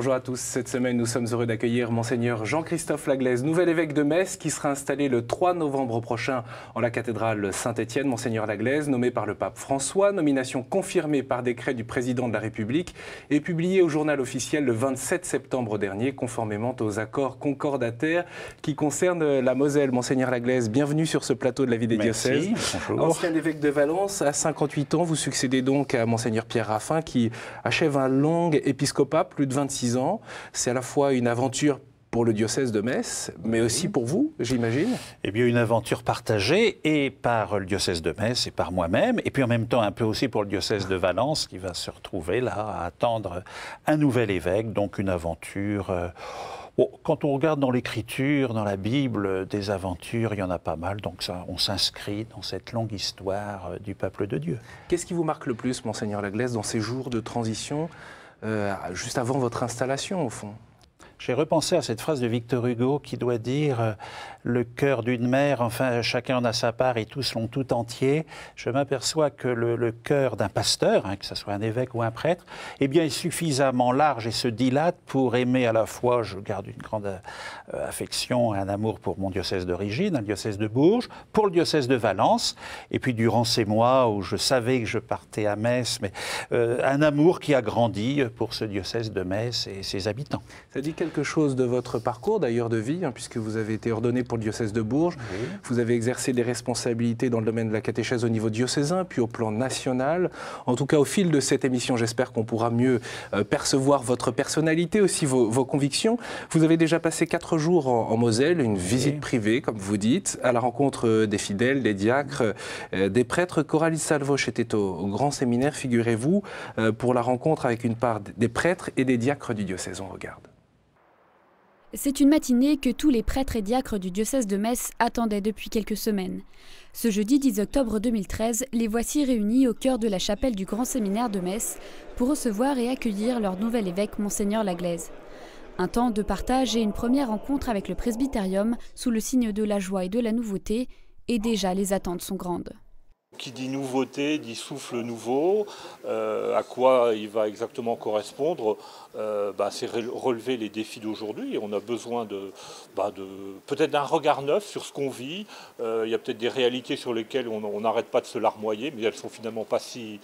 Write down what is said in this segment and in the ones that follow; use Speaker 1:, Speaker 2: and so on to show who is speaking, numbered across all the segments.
Speaker 1: Bonjour à tous. Cette semaine, nous sommes heureux d'accueillir Monseigneur Jean-Christophe Laglaise, nouvel évêque de Metz, qui sera installé le 3 novembre prochain en la cathédrale Saint-Étienne. Monseigneur Laglaise, nommé par le pape François, nomination confirmée par décret du président de la République et publiée au journal officiel le 27 septembre dernier, conformément aux accords concordataires qui concernent la Moselle. Monseigneur Laglaise, bienvenue sur ce plateau de la vie des diocèses.
Speaker 2: Bonjour.
Speaker 1: Ancien évêque de Valence, à 58 ans, vous succédez donc à Monseigneur Pierre Raffin, qui achève un long épiscopat, plus de 26 ans. C'est à la fois une aventure pour le diocèse de Metz, mais aussi pour vous, j'imagine.
Speaker 2: Eh bien, une aventure partagée, et par le diocèse de Metz et par moi-même, et puis en même temps un peu aussi pour le diocèse de Valence, qui va se retrouver là à attendre un nouvel évêque, donc une aventure... Bon, quand on regarde dans l'Écriture, dans la Bible, des aventures, il y en a pas mal, donc ça, on s'inscrit dans cette longue histoire du peuple de Dieu.
Speaker 1: Qu'est-ce qui vous marque le plus, Monseigneur Laglaise, dans ces jours de transition, juste avant votre installation, au fond ?
Speaker 2: J'ai repensé à cette phrase de Victor Hugo qui doit dire « Le cœur d'une mère, enfin chacun en a sa part et tous l'ont tout entier ». Je m'aperçois que le cœur d'un pasteur, que ce soit un évêque ou un prêtre, eh bien, est suffisamment large et se dilate pour aimer à la fois, je garde une grande affection, un amour pour mon diocèse d'origine, un diocèse de Bourges, pour le diocèse de Valence, et puis durant ces mois où je savais que je partais à Metz, mais un amour qui a grandi pour ce diocèse de Metz et ses habitants.
Speaker 1: Ça dit quelque chose de votre parcours, d'ailleurs de vie, puisque vous avez été ordonné pour le diocèse de Bourges. Oui. Vous avez exercé des responsabilités dans le domaine de la catéchèse au niveau diocésain, puis au plan national. En tout cas, au fil de cette émission, j'espère qu'on pourra mieux percevoir votre personnalité, aussi vos convictions. Vous avez déjà passé 4 jours en Moselle, une visite privée, comme vous dites, à la rencontre des fidèles, des diacres, des prêtres. Coralie Salvoche était au grand séminaire, figurez-vous, pour la rencontre avec une part des prêtres et des diacres du diocèse. On regarde.
Speaker 3: C'est une matinée que tous les prêtres et diacres du diocèse de Metz attendaient depuis quelques semaines. Ce jeudi 10 octobre 2013, les voici réunis au cœur de la chapelle du Grand Séminaire de Metz pour recevoir et accueillir leur nouvel évêque, Monseigneur Laglaise. Un temps de partage et une première rencontre avec le presbytérium sous le signe de la joie et de la nouveauté, et déjà les attentes sont grandes.
Speaker 4: Qui dit nouveauté, dit souffle nouveau. À quoi il va exactement correspondre, c'est relever les défis d'aujourd'hui. On a besoin peut-être d'un regard neuf sur ce qu'on vit. Il y a peut-être des réalités sur lesquelles on n'arrête pas de se larmoyer, mais elles ne sont finalement pas si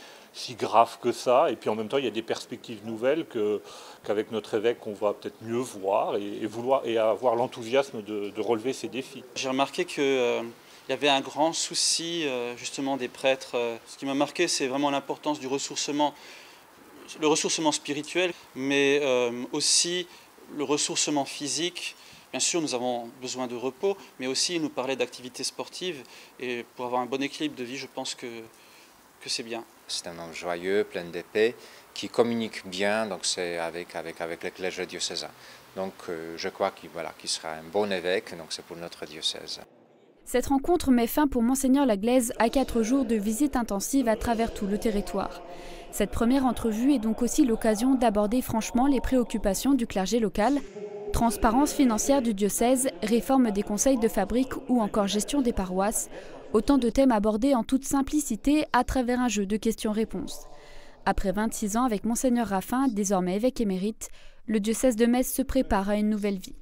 Speaker 4: graves que ça. Et puis en même temps, il y a des perspectives nouvelles qu'avec notre évêque, on va peut-être mieux voir et avoir l'enthousiasme de relever ces défis.
Speaker 5: J'ai remarqué que... il y avait un grand souci justement des prêtres. Ce qui m'a marqué, c'est vraiment l'importance du ressourcement, le ressourcement spirituel, mais aussi le ressourcement physique. Bien sûr, nous avons besoin de repos, mais aussi il nous parlait d'activités sportives. Et pour avoir un bon équilibre de vie, je pense que c'est bien.
Speaker 6: C'est un homme joyeux, plein de paix, qui communique bien, donc c'est avec le clergé diocésain. Donc je crois qu'il sera un bon évêque, donc c'est pour notre diocèse.
Speaker 3: Cette rencontre met fin pour Monseigneur Laglaise à 4 jours de visite intensive à travers tout le territoire. Cette première entrevue est donc aussi l'occasion d'aborder franchement les préoccupations du clergé local, transparence financière du diocèse, réforme des conseils de fabrique ou encore gestion des paroisses, autant de thèmes abordés en toute simplicité à travers un jeu de questions-réponses. Après 26 ans avec Monseigneur Raffin, désormais évêque émérite, le diocèse de Metz se prépare à une nouvelle vie.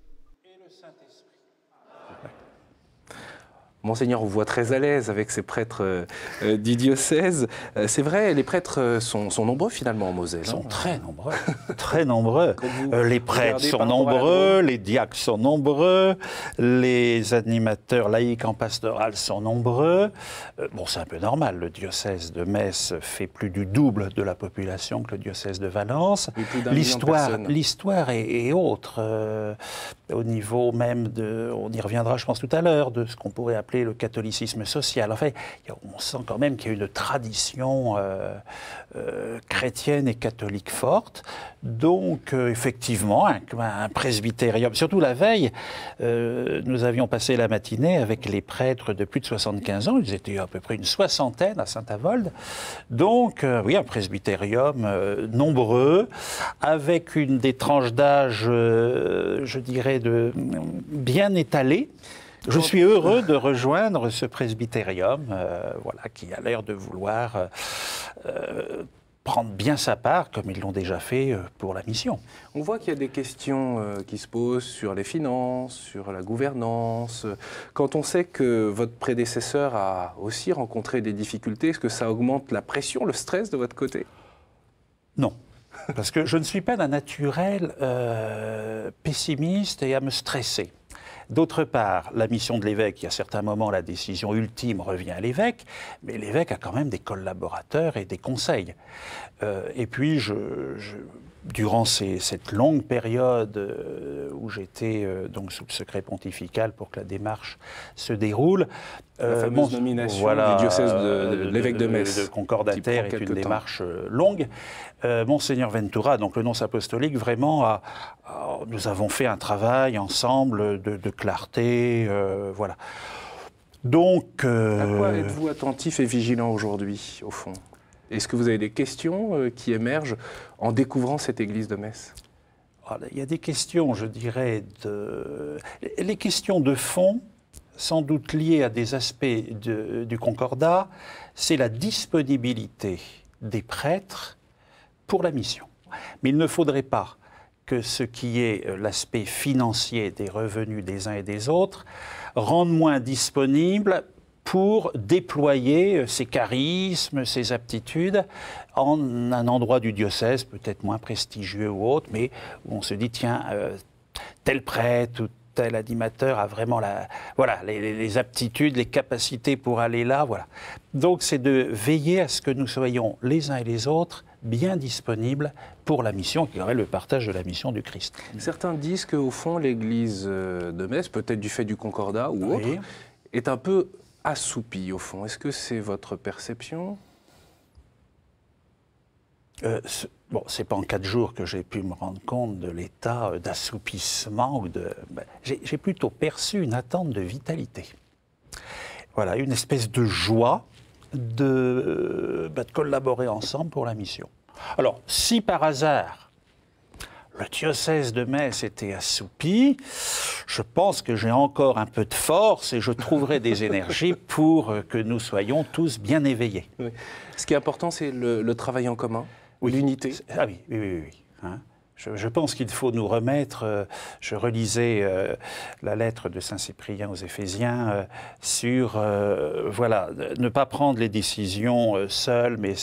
Speaker 1: Monseigneur, on vous voit très à l'aise avec ces prêtres du diocèse. C'est vrai, les prêtres sont nombreux finalement en Moselle.
Speaker 2: Ils sont très nombreux, très nombreux. Les prêtres sont nombreux, les diacres sont nombreux, les animateurs laïcs en pastoral sont nombreux. Bon, c'est un peu normal, le diocèse de Metz fait plus du double de la population que le diocèse de Valence. L'histoire est autre, au niveau même on y reviendra je pense tout à l'heure, de ce qu'on pourrait appeler le catholicisme social. En fait, on sent quand même qu'il y a une tradition chrétienne et catholique forte. Donc, effectivement, un presbytérium, surtout la veille, nous avions passé la matinée avec les prêtres de plus de 75 ans. Ils étaient à peu près une soixantaine à Saint-Avold. Donc, oui, un presbytérium nombreux, avec des tranches d'âge, je dirais, bien étalées. Je suis heureux de rejoindre ce presbytérium, qui a l'air de vouloir prendre bien sa part, comme ils l'ont déjà fait pour la mission.
Speaker 1: On voit qu'il y a des questions qui se posent sur les finances, sur la gouvernance. Quand on sait que votre prédécesseur a aussi rencontré des difficultés, est-ce que ça augmente la pression, le stress de votre côté?
Speaker 2: Non. Parce que je ne suis pas d'un naturel pessimiste et à me stresser. D'autre part, la mission de l'évêque, à certains moments, la décision ultime revient à l'évêque, mais l'évêque a quand même des collaborateurs et des conseils. Et puis, durant cette longue période où j'étais donc sous le secret pontifical pour que la démarche se déroule,
Speaker 1: la fameuse nomination du diocèse de l'évêque de Metz,
Speaker 2: de concordataire, est une démarche longue. Monseigneur Ventura, donc le nonce apostolique, vraiment nous avons fait un travail ensemble de clarté, voilà. Donc,
Speaker 1: à quoi êtes-vous attentif et vigilant aujourd'hui, au fond? Est-ce que vous avez des questions qui émergent en découvrant cette église de Metz?
Speaker 2: Il y a des questions, je dirais, les questions de fond, sans doute liées à des aspects du concordat, c'est la disponibilité des prêtres pour la mission. Mais il ne faudrait pas que ce qui est l'aspect financier des revenus des uns et des autres rende moins disponible pour déployer ses charismes, ses aptitudes en un endroit du diocèse, peut-être moins prestigieux ou autre, mais où on se dit, tiens, tel prêtre ou tel animateur a vraiment les aptitudes, les capacités pour aller là, voilà. Donc c'est de veiller à ce que nous soyons les uns et les autres bien disponibles pour la mission, qui aurait le partage de la mission du Christ.
Speaker 1: Certains disent qu'au fond, l'église de Metz, peut-être du fait du concordat ou autre, est un peu assoupie au fond. Est-ce que c'est votre perception?
Speaker 2: Bon, c'est pas en 4 jours que j'ai pu me rendre compte de l'état d'assoupissement ou j'ai plutôt perçu une attente de vitalité. Voilà, une espèce de joie de collaborer ensemble pour la mission. Alors, si par hasard le diocèse de Metz était assoupi, je pense que j'ai encore un peu de force et je trouverai des énergies pour que nous soyons tous bien éveillés.
Speaker 1: Oui. Ce qui est important, c'est le travail en commun, l'unité.
Speaker 2: Ah oui, oui. Hein? Je pense qu'il faut nous remettre, je relisais la lettre de Saint Cyprien aux Éphésiens sur, ne pas prendre les décisions seuls, mais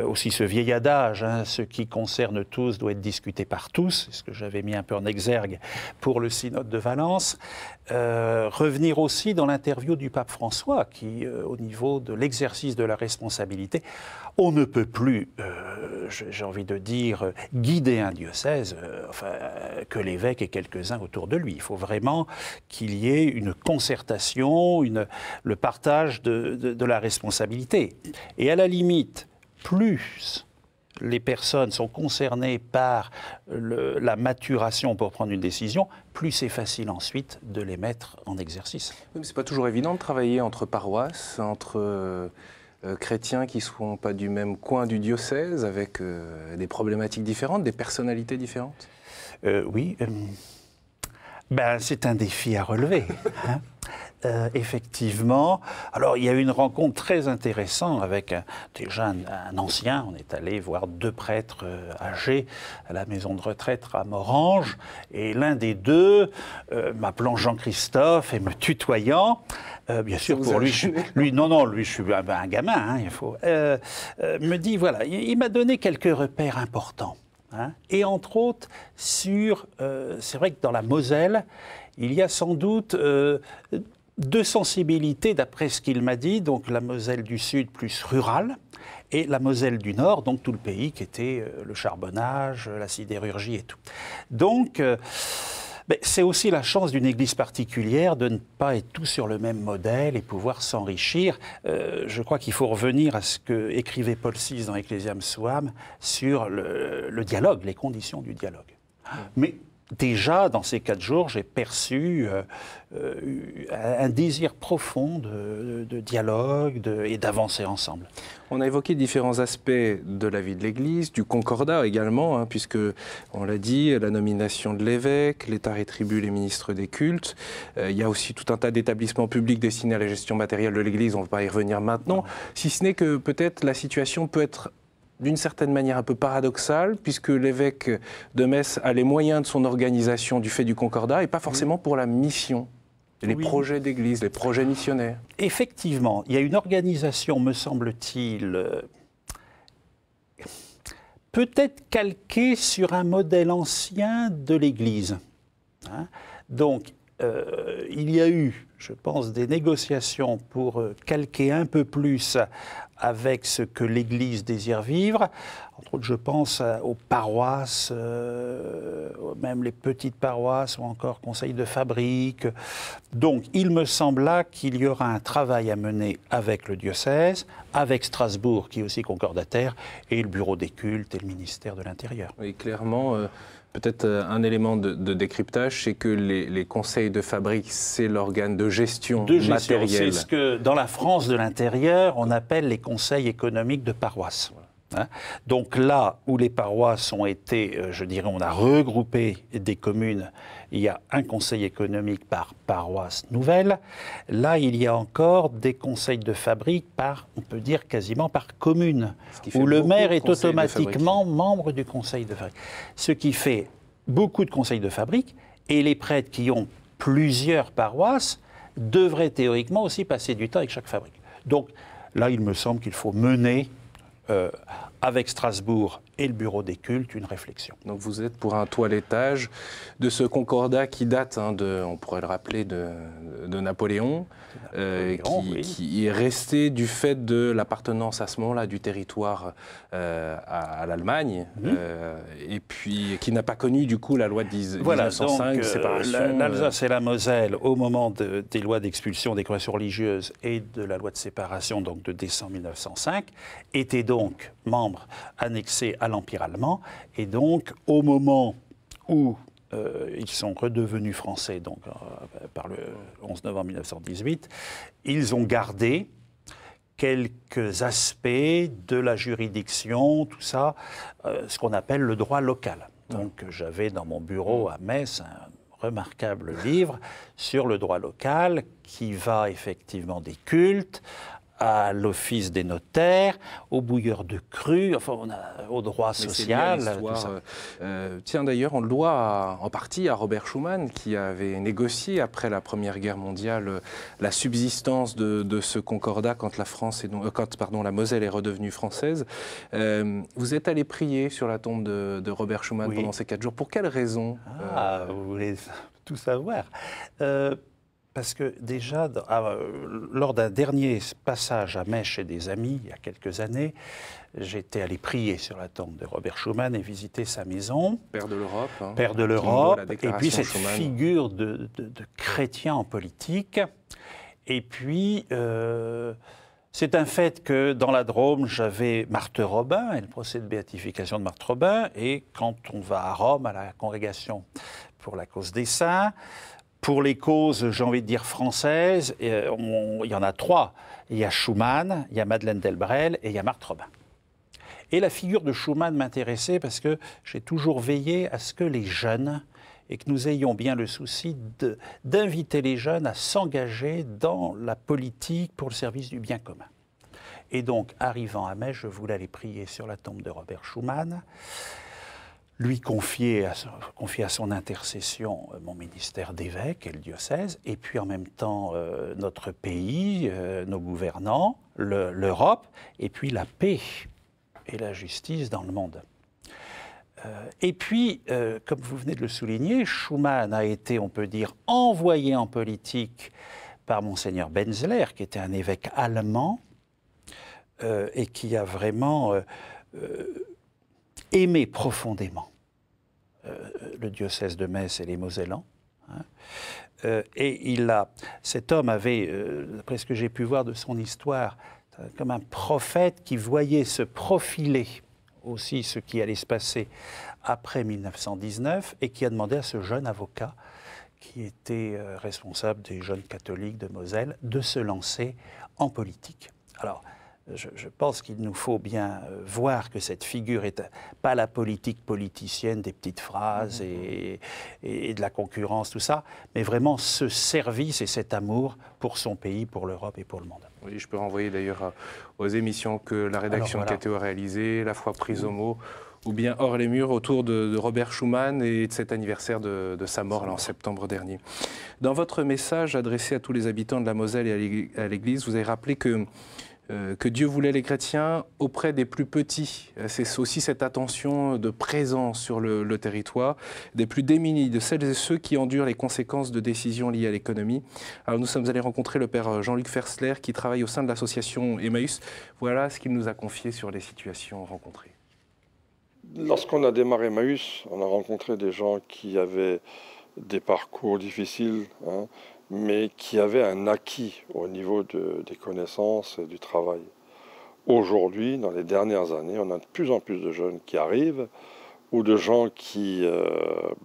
Speaker 2: aussi ce vieil adage, hein, ce qui concerne tous doit être discuté par tous, c'est ce que j'avais mis un peu en exergue pour le synode de Valence. Revenir aussi dans l'interview du pape François, qui, au niveau de l'exercice de la responsabilité, on ne peut plus, j'ai envie de dire, guider un diocèse, que l'évêque et quelques-uns autour de lui. Il faut vraiment qu'il y ait une concertation, le partage de la responsabilité. Et à la limite, plus les personnes sont concernées par la maturation pour prendre une décision, plus c'est facile ensuite de les mettre en exercice.
Speaker 1: Oui, mais ce n'est pas toujours évident de travailler entre paroisses, entre chrétiens qui ne sont pas du même coin du diocèse, avec des problématiques différentes, des personnalités différentes.
Speaker 2: Oui, c'est un défi à relever. Hein. Effectivement. Alors, il y a eu une rencontre très intéressante avec déjà un ancien. On est allé voir 2 prêtres âgés à la maison de retraite à Morhange. Et l'un des deux, m'appelant Jean-Christophe et me tutoyant, bien sûr, pour lui, je suis un gamin, hein, il faut, me dit, voilà, il m'a donné quelques repères importants. Hein, et entre autres, c'est vrai que dans la Moselle, il y a sans doute 2 sensibilités, d'après ce qu'il m'a dit, donc la Moselle du Sud plus rurale, et la Moselle du Nord, donc tout le pays qui était le charbonnage, la sidérurgie et tout. Donc, c'est aussi la chance d'une église particulière de ne pas être tous sur le même modèle et pouvoir s'enrichir. Je crois qu'il faut revenir à ce que écrivait Paul VI dans Ecclesiam Suam sur le dialogue, les conditions du dialogue. Mais déjà, dans ces 4 jours, j'ai perçu un désir profond de dialogue et d'avancer ensemble.
Speaker 1: On a évoqué différents aspects de la vie de l'Église, du concordat également, hein, puisque, on l'a dit, la nomination de l'évêque, l'État rétribue les ministres des cultes. Il y a aussi tout un tas d'établissements publics destinés à la gestion matérielle de l'Église, on ne va pas y revenir maintenant, si ce n'est que peut-être la situation peut être d'une certaine manière un peu paradoxal, puisque l'évêque de Metz a les moyens de son organisation du fait du concordat, et pas forcément pour la mission, les projets d'église, les projets missionnaires.
Speaker 2: Effectivement, il y a une organisation, me semble-t-il, peut-être calquée sur un modèle ancien de l'Église. Hein. Donc, il y a eu, je pense, des négociations pour calquer un peu plus avec ce que l'Église désire vivre. Entre autres, je pense aux paroisses, même les petites paroisses ou encore conseils de fabrique. Donc, il me semble là qu'il y aura un travail à mener avec le diocèse, avec Strasbourg, qui est aussi concordataire, et le bureau des cultes et le ministère de l'Intérieur.
Speaker 1: Oui, clairement. Peut-être un élément de décryptage, c'est que les conseils de fabrique, c'est l'organe de gestion matérielle.
Speaker 2: C'est ce que, dans la France de l'intérieur, on appelle les conseils économiques de paroisse. Hein? Donc là où les paroisses ont été, je dirais, on a regroupé des communes, il y a un conseil économique par paroisse nouvelle. Là, il y a encore des conseils de fabrique par, on peut dire, quasiment par commune, où le maire est automatiquement membre du conseil de fabrique. Ce qui fait beaucoup de conseils de fabrique, et les prêtres qui ont plusieurs paroisses devraient théoriquement aussi passer du temps avec chaque fabrique. Donc là, il me semble qu'il faut mener avec Strasbourg et le bureau des cultes, une réflexion.
Speaker 1: Donc vous êtes pour un toilettage de ce concordat qui date, on pourrait le rappeler, de Napoléon, qui est resté du fait de l'appartenance à ce moment-là du territoire à l'Allemagne, et puis qui n'a pas connu du coup la loi de 1905, séparation.
Speaker 2: L'Alsace et la Moselle, au moment des lois d'expulsion des congrégations religieuses et de la loi de séparation donc de décembre 1905, étaient donc membres annexés à l'Empire allemand, et donc au moment où ils sont redevenus français, donc par le 11 novembre 1918, ils ont gardé quelques aspects de la juridiction, tout ça, ce qu'on appelle le droit local. Donc j'avais dans mon bureau à Metz un remarquable livre sur le droit local qui va effectivement des cultes à l'office des notaires, aux bouilleurs de cru, enfin au droit social.
Speaker 1: Tout ça. Tiens, d'ailleurs, on le doit en partie à Robert Schuman, qui avait négocié après la Première Guerre mondiale la subsistance de ce concordat quand la Moselle est redevenue française. Vous êtes allé prier sur la tombe de Robert Schuman pendant ces 4 jours. Pour quelle raison
Speaker 2: Vous voulez tout savoir parce que déjà, lors d'un dernier passage à Metz chez des amis, il y a quelques années, j'étais allé prier sur la tombe de Robert Schuman et visiter sa maison.
Speaker 1: Père de l'Europe.
Speaker 2: Père de l'Europe. Et puis cette figure de chrétien en politique. Et puis, c'est un fait que dans la Drôme, j'avais Marthe Robin et le procès de béatification de Marthe Robin. Et quand on va à Rome, à la congrégation pour la cause des saints, pour les causes, j'ai envie de dire, françaises, il y en a 3. Il y a Schuman, il y a Madeleine Delbrel et il y a Marthe Robin. Et la figure de Schuman m'intéressait parce que j'ai toujours veillé à ce que les jeunes, et que nous ayons bien le souci d'inviter les jeunes à s'engager dans la politique pour le service du bien commun. Et donc, arrivant à Metz, je voulais aller prier sur la tombe de Robert Schuman, lui confier à son intercession mon ministère d'évêque et le diocèse, et puis en même temps notre pays, nos gouvernants, l'Europe, et puis la paix et la justice dans le monde. Et puis, comme vous venez de le souligner, Schuman a été, on peut dire, envoyé en politique par Monseigneur Benzler, qui était un évêque allemand, et qui a vraiment aimé profondément le diocèse de Metz et les Mosellans. Et cet homme avait, d'après ce que j'ai pu voir de son histoire, comme un prophète qui voyait se profiler aussi ce qui allait se passer après 1919 et qui a demandé à ce jeune avocat qui était responsable des jeunes catholiques de Moselle de se lancer en politique. Alors, je pense qu'il nous faut bien voir que cette figure n'est pas la politique politicienne des petites phrases et de la concurrence, tout ça, mais vraiment ce service et cet amour pour son pays, pour l'Europe et pour le monde.
Speaker 1: Oui, je peux renvoyer d'ailleurs aux émissions que la rédaction de KTO a réalisées, La foi prise au mot, ou bien Hors les murs, autour de Robert Schuman et de cet anniversaire de sa mort là, en septembre dernier. Dans votre message adressé à tous les habitants de la Moselle et à l'Église, vous avez rappelé que Dieu voulait les chrétiens auprès des plus petits. C'est aussi cette attention de présence sur le territoire, des plus démunis, de celles et ceux qui endurent les conséquences de décisions liées à l'économie. Alors nous sommes allés rencontrer le père Jean-Luc Fersler qui travaille au sein de l'association Emmaüs. Voilà ce qu'il nous a confié sur les situations rencontrées.
Speaker 7: Lorsqu'on a démarré Emmaüs, on a rencontré des gens qui avaient des parcours difficiles, mais qui avaient un acquis au niveau des connaissances et du travail. Aujourd'hui, dans les dernières années, on a de plus en plus de jeunes qui arrivent ou de gens qui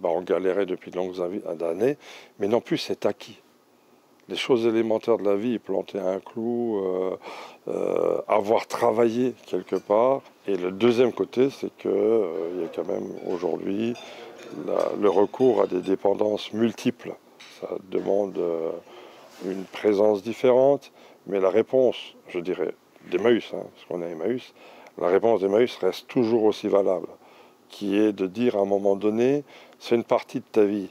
Speaker 7: ont galéré depuis de longues années, mais n'ont plus cet acquis. Les choses élémentaires de la vie, planter un clou, avoir travaillé quelque part. Et le deuxième côté, c'est qu'il y a quand même aujourd'hui le recours à des dépendances multiples. Ça demande une présence différente, mais la réponse, je dirais, d'Emmaüs, parce qu'on est Emmaüs, la réponse d'Emmaüs reste toujours aussi valable, qui est de dire à un moment donné, c'est une partie de ta vie.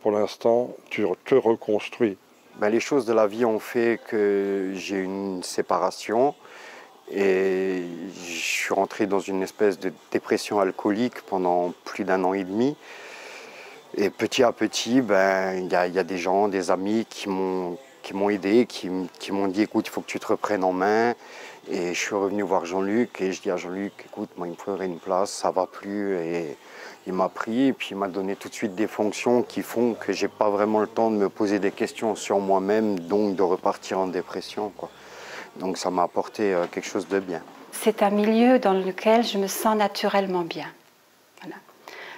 Speaker 7: Pour l'instant, tu te reconstruis.
Speaker 8: Les choses de la vie ont fait que j'ai eu une séparation et je suis rentré dans une espèce de dépression alcoolique pendant plus d'1 an et demi. Et petit à petit, y a des gens, des amis qui m'ont aidé, qui m'ont dit écoute, il faut que tu te reprennes en main. Et je suis revenu voir Jean-Luc et je dis à Jean-Luc écoute, moi il me faudrait une place, ça va plus. Et il m'a pris et puis il m'a donné tout de suite des fonctions qui font que j'ai pas vraiment le temps de me poser des questions sur moi-même, donc de repartir en dépression, quoi. Donc ça m'a apporté quelque chose de bien.
Speaker 9: C'est un milieu dans lequel je me sens naturellement bien. Voilà.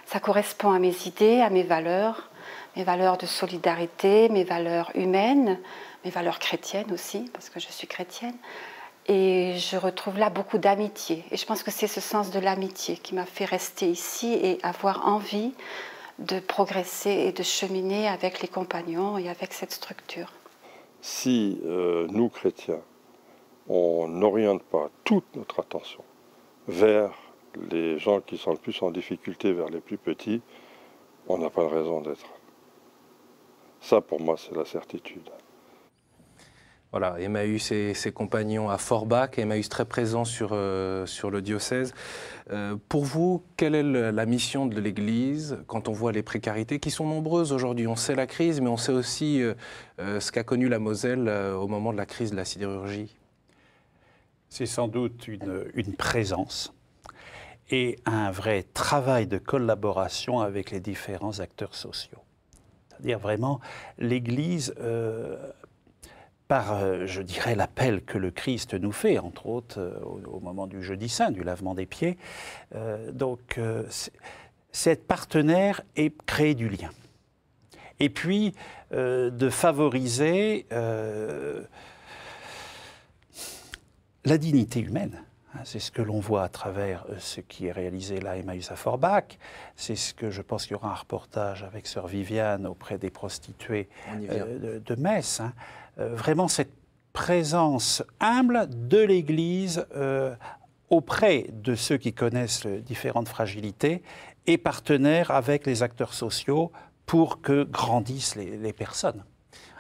Speaker 9: Ça correspond à mes idées, à mes valeurs de solidarité, mes valeurs humaines, mes valeurs chrétiennes aussi, parce que je suis chrétienne. Et je retrouve là beaucoup d'amitié. Et je pense que c'est ce sens de l'amitié qui m'a fait rester ici et avoir envie de progresser et de cheminer avec les compagnons et avec cette structure.
Speaker 7: Si nous, chrétiens, on n'oriente pas toute notre attention vers les gens qui sont le plus en difficulté, vers les plus petits, on n'a pas de raison d'être. Ça, pour moi, c'est la certitude.
Speaker 1: Voilà, Emmaüs et ses compagnons à Forbach, Emmaüs très présent sur le diocèse. Pour vous, quelle est la mission de l'Église quand on voit les précarités qui sont nombreuses aujourd'hui? On sait la crise, mais on sait aussi ce qu'a connu la Moselle au moment de la crise de la sidérurgie.
Speaker 2: C'est sans doute une présence et un vrai travail de collaboration avec les différents acteurs sociaux. C'est-à-dire vraiment, l'Église... par, je dirais, l'appel que le Christ nous fait, entre autres, au moment du Jeudi Saint, du lavement des pieds. C'est être partenaire et créer du lien. Et puis, de favoriser la dignité humaine. C'est ce que l'on voit à travers ce qui est réalisé là, Emmaüs à Forbach. C'est ce que je pense qu'il y aura un reportage avec sœur Viviane auprès des prostituées de Metz. Vraiment cette présence humble de l'Église auprès de ceux qui connaissent différentes fragilités et partenaire avec les acteurs sociaux pour que grandissent les personnes.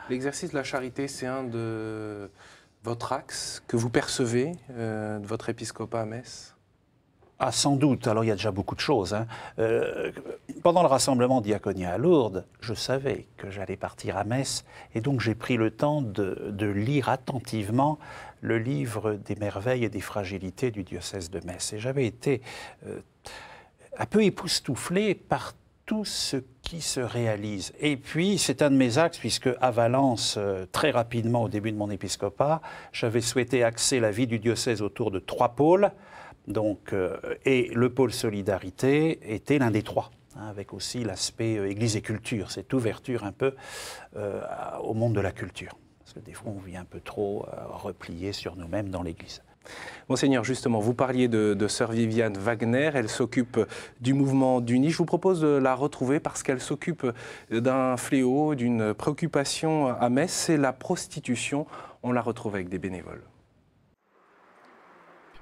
Speaker 1: L'exercice de la charité, c'est un de votre axe que vous percevez de votre épiscopat à Metz?
Speaker 2: Ah, sans doute. Alors, il y a déjà beaucoup de choses. Pendant le rassemblement diaconia à Lourdes, je savais que j'allais partir à Metz, et donc j'ai pris le temps de lire attentivement le livre des merveilles et des fragilités du diocèse de Metz. Et j'avais été un peu époustouflé par tout ce qui se réalise. Et puis, c'est un de mes axes, puisque à Valence, très rapidement, au début de mon épiscopat, j'avais souhaité axer la vie du diocèse autour de 3 pôles. Donc, et le pôle solidarité était l'un des 3, avec aussi l'aspect Église et culture, cette ouverture un peu au monde de la culture. Parce que des fois, on vit un peu trop replié sur nous-mêmes dans l'Église.
Speaker 1: Monseigneur, justement, vous parliez de sœur Viviane Wagner, elle s'occupe du mouvement du nid. Je vous propose de la retrouver parce qu'elle s'occupe d'un fléau, d'une préoccupation à Metz, c'est la prostitution. On la retrouve avec des bénévoles.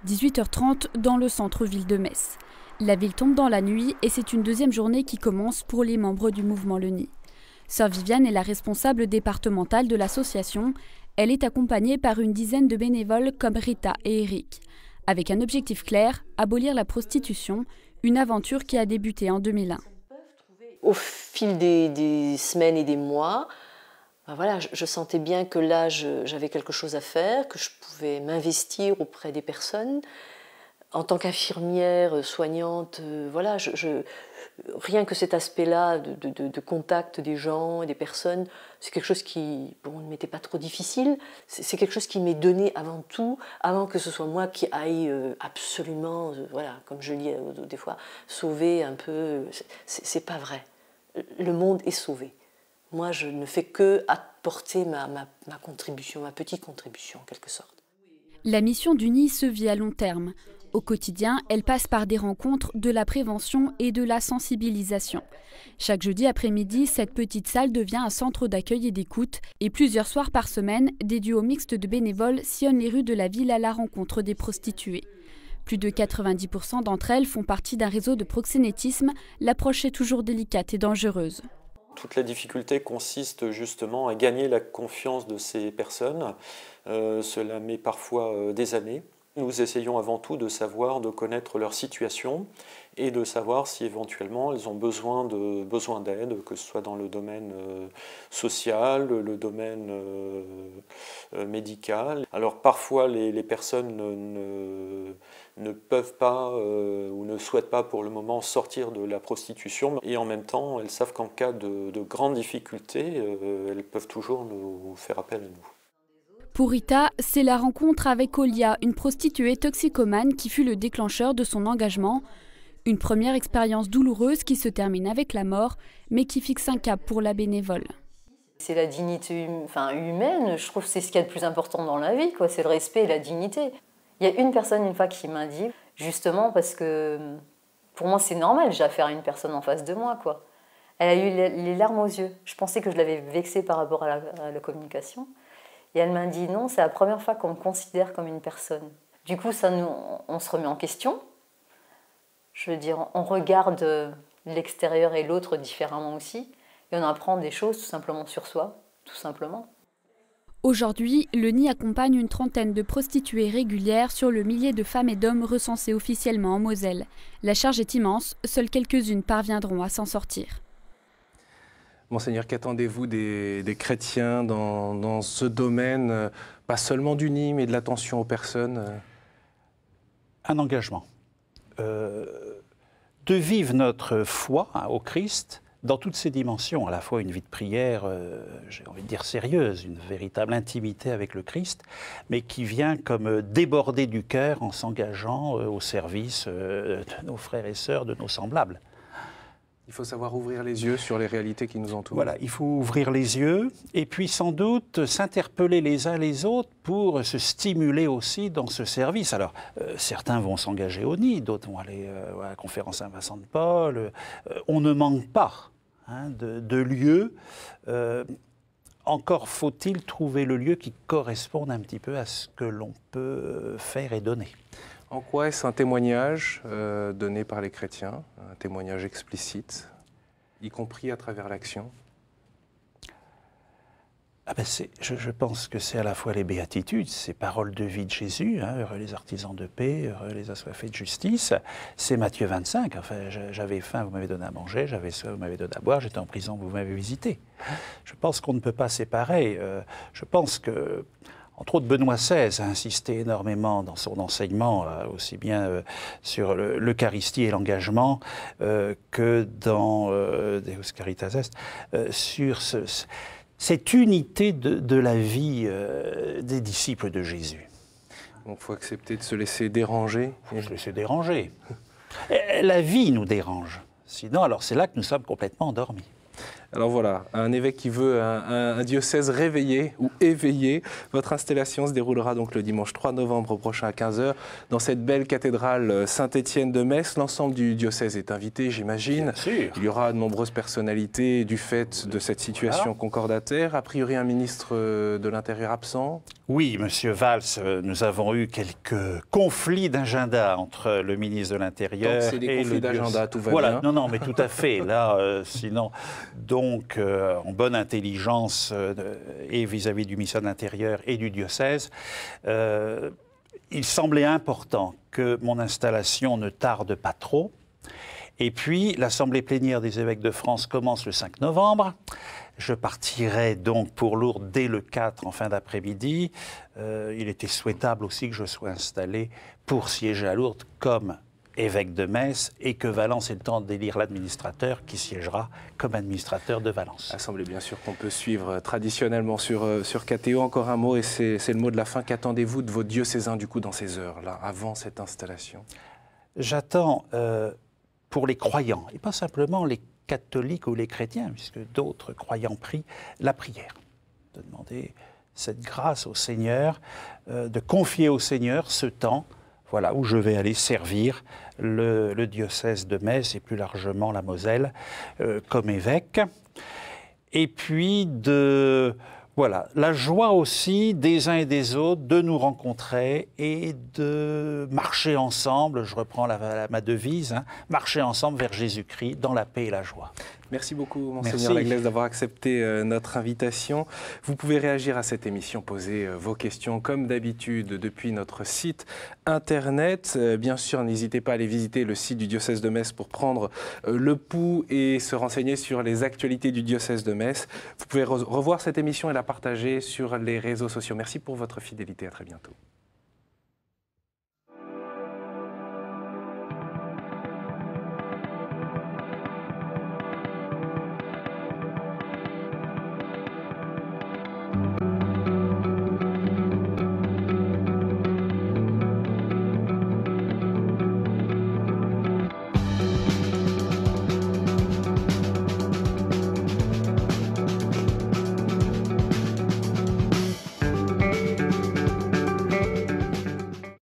Speaker 3: 18h30 dans le centre-ville de Metz. La ville tombe dans la nuit et c'est une deuxième journée qui commence pour les membres du mouvement Le Nid. Sœur Viviane est la responsable départementale de l'association. Elle est accompagnée par une dizaine de bénévoles comme Rita et Eric. Avec un objectif clair, abolir la prostitution, une aventure qui a débuté en 2001.
Speaker 10: Au fil des semaines et des mois, ben voilà, je sentais bien que là, j'avais quelque chose à faire, que je pouvais m'investir auprès des personnes. En tant qu'infirmière, soignante, voilà, rien que cet aspect-là de contact des gens et des personnes, c'est quelque chose qui ne m'était pas trop difficile. C'est quelque chose qui m'est donné avant tout, avant que ce soit moi qui aille absolument, voilà, comme je dis des fois, sauver un peu. C'est pas vrai. Le monde est sauvé. Moi, je ne fais que apporter ma contribution, ma petite contribution en quelque sorte.
Speaker 3: La mission du nid se vit à long terme. Au quotidien, elle passe par des rencontres, de la prévention et de la sensibilisation. Chaque jeudi après-midi, cette petite salle devient un centre d'accueil et d'écoute. Et plusieurs soirs par semaine, des duos mixtes de bénévoles sillonnent les rues de la ville à la rencontre des prostituées. Plus de 90% d'entre elles font partie d'un réseau de proxénétisme. L'approche est toujours délicate et dangereuse.
Speaker 11: Toute la difficulté consiste justement à gagner la confiance de ces personnes. Cela met parfois des années. Nous essayons avant tout de savoir, de connaître leur situation et de savoir si éventuellement elles ont besoin d'aide, que ce soit dans le domaine social, le domaine médical. Alors parfois les personnes ne peuvent pas ou ne souhaitent pas pour le moment sortir de la prostitution et en même temps elles savent qu'en cas de grandes difficultés, elles peuvent toujours nous faire appel à nous.
Speaker 3: Pour Rita, c'est la rencontre avec Olia, une prostituée toxicomane qui fut le déclencheur de son engagement. Une première expérience douloureuse qui se termine avec la mort, mais qui fixe un cap pour la bénévole.
Speaker 10: C'est la dignité humaine, je trouve que c'est ce qu'il y a de plus important dans la vie, c'est le respect et la dignité. Il y a une personne une fois qui m'a dit, justement parce que pour moi c'est normal, j'ai affaire à une personne en face de moi. Elle a eu les larmes aux yeux. Je pensais que je l'avais vexée par rapport à la communication. Et elle m'a dit non, c'est la première fois qu'on me considère comme une personne. Du coup, on se remet en question. Je veux dire, on regarde l'extérieur et l'autre différemment aussi. Et on apprend des choses tout simplement sur soi, tout simplement.
Speaker 3: Aujourd'hui, le nid accompagne une trentaine de prostituées régulières sur le millier de femmes et d'hommes recensés officiellement en Moselle. La charge est immense, seules quelques-unes parviendront à s'en sortir.
Speaker 1: Monseigneur, qu'attendez-vous des chrétiens dans ce domaine, pas seulement du nid, mais de l'attention aux personnes?
Speaker 2: Un engagement. De vivre notre foi au Christ dans toutes ses dimensions, à la fois une vie de prière, j'ai envie de dire sérieuse, une véritable intimité avec le Christ, mais qui vient comme déborder du cœur en s'engageant au service de nos frères et sœurs, de nos semblables.
Speaker 1: Il faut savoir ouvrir les yeux sur les réalités qui nous entourent.
Speaker 2: Voilà, il faut ouvrir les yeux et puis sans doute s'interpeller les uns les autres pour se stimuler aussi dans ce service. Alors, certains vont s'engager au nid, d'autres vont aller à la conférence Saint-Vincent-de-Paul. On ne manque pas de lieux. Encore faut-il trouver le lieu qui corresponde un petit peu à ce que l'on peut faire et donner.
Speaker 1: En quoi est-ce un témoignage donné par les chrétiens, un témoignage explicite, y compris à travers l'action?
Speaker 2: Je pense que c'est à la fois les béatitudes, ces paroles de vie de Jésus, heureux les artisans de paix, heureux les assoiffés de justice. C'est Matthieu 25, j'avais faim, vous m'avez donné à manger, j'avais soif, vous m'avez donné à boire, j'étais en prison, vous m'avez visité. Je pense qu'on ne peut pas séparer. Je pense que entre autres, Benoît XVI a insisté énormément dans son enseignement, aussi bien sur l'Eucharistie et l'engagement que dans Deus Caritas Est, sur cette unité de la vie des disciples de Jésus.
Speaker 1: Donc il faut accepter de se laisser déranger.
Speaker 2: Il faut se laisser déranger. La vie nous dérange. Sinon, alors c'est là que nous sommes complètement endormis.
Speaker 1: Alors voilà, un évêque qui veut un diocèse réveillé ou éveillé. Votre installation se déroulera donc le dimanche 3 novembre prochain à 15h dans cette belle cathédrale Saint-Étienne de Metz. L'ensemble du diocèse est invité, j'imagine. Il y aura de nombreuses personnalités du fait de cette situation concordataire. A priori, un ministre de l'Intérieur absent.
Speaker 2: Oui, Monsieur Valls, nous avons eu quelques conflits d'agenda entre le ministre de l'Intérieur
Speaker 1: et les conflits d'agenda, tout va
Speaker 2: bien.
Speaker 1: Non,
Speaker 2: non, mais tout à fait. Là, sinon, donc, en bonne intelligence et vis-à-vis du ministère de l'Intérieur et du diocèse, il semblait important que mon installation ne tarde pas trop. Et puis, l'Assemblée plénière des évêques de France commence le 5 novembre. Je partirai donc pour Lourdes dès le 4 en fin d'après-midi. Il était souhaitable aussi que je sois installé pour siéger à Lourdes comme évêque de Metz et que Valence ait le temps d'élire l'administrateur qui siégera comme administrateur de Valence.
Speaker 1: Assemblée bien sûr qu'on peut suivre traditionnellement sur KTO. Encore un mot et c'est le mot de la fin. Qu'attendez-vous de vos diocésains du coup dans ces heures-là, avant cette installation?
Speaker 2: J'attends pour les croyants, et pas simplement les catholiques ou les chrétiens, puisque d'autres croyants prient, la prière. De demander cette grâce au Seigneur, de confier au Seigneur ce temps, voilà, où je vais aller servir le diocèse de Metz et plus largement la Moselle comme évêque. Et puis voilà, la joie aussi des uns et des autres de nous rencontrer et de marcher ensemble, je reprends ma devise, marcher ensemble vers Jésus-Christ dans la paix et la joie.
Speaker 1: Merci beaucoup, Monseigneur Laglaise, d'avoir accepté notre invitation. Vous pouvez réagir à cette émission, poser vos questions comme d'habitude depuis notre site internet. Bien sûr, n'hésitez pas à aller visiter le site du diocèse de Metz pour prendre le pouls et se renseigner sur les actualités du diocèse de Metz. Vous pouvez revoir cette émission et la partager sur les réseaux sociaux. Merci pour votre fidélité, à très bientôt.